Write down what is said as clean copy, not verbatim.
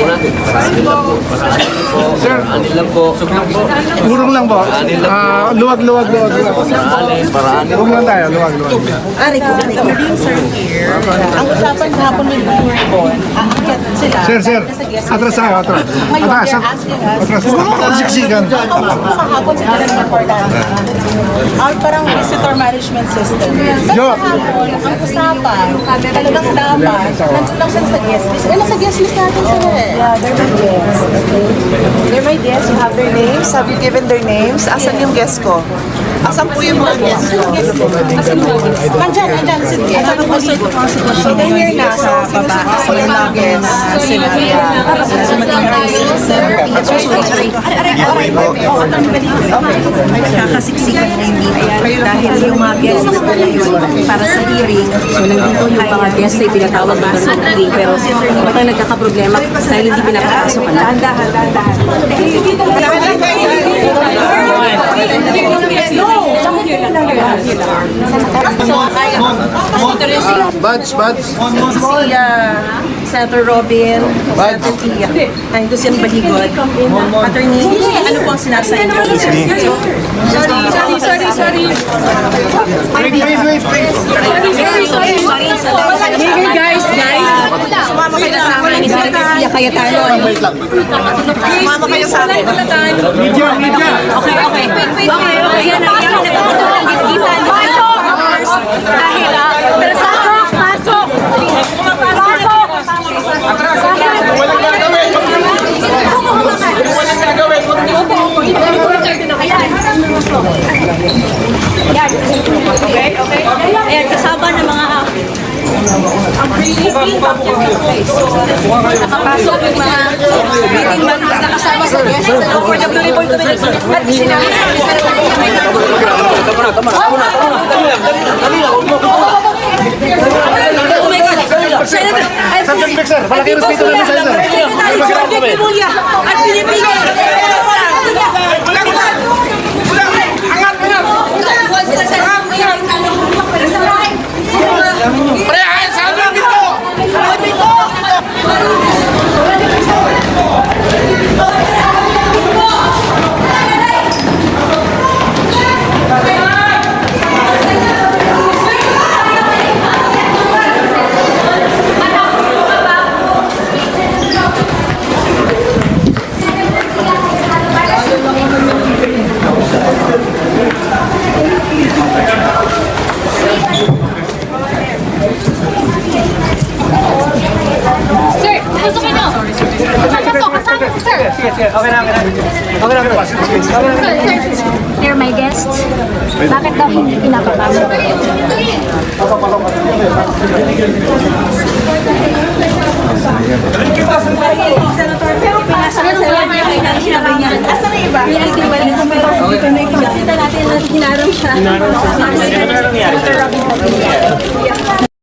natin. Paraanin lang po. Sir, Paraanin lang po. urong lang po. Luwag. Paraanin. Huwag lang tayo, luwag. Sir, here. Ang usapan kahapon ng report, aakyat sila. Sir, atras tayo, atras. Ngayon, Atras, they're asking us. atras. Huwag siksikan. Kahapon sila nag-reportan. Parang visitor management system. Jo. Pero kahapon, ang usapan, talagang dapat, nandun lang sila sa guest list. Nasa guest list natin sila eh. Yeah, they're my guests. Okay. They're my guests. You have their names. Have you given their names? Asan yung guest ko? Asan po yung mga guests ko? Nandyan, si guest. Ano po sir? So they're here na. So sinusunod yung mga guests. Sila. Kakasiksikan na hindi dahil yung mga guests na yun para sa hearing. So nandito yung mga guests ay pinatawag na sa hearing pero baka nagkakaproblema dahil hindi pinapasok ka na. Buds. Si Senator Robin, Senator Tia, nandito siyang baligod. Attorney, ano po ang sinasabi niyo? Sorry. Guys. Sumama kayo sa amin ni Senator Tia Cayetano. Sumama kayo sa amin. Media. Okay. Yan ang gitgitan. Dahil, pasok! Ayan, kasama ng mga nakapasok yung mga meeting members na kasama sa guest for the Blue Ribbon Committee. At sinabi oh my God! Senator, Malaki respeto namin sa inyo. at pinipigil. They're my guests. Bakit daw hindi pinapapasok? Senator, pero pinasa na sa lang niya kaya sinabi niya. Asa na iba? May ID ba dito pero kita natin na hinarang siya. Senator Robin.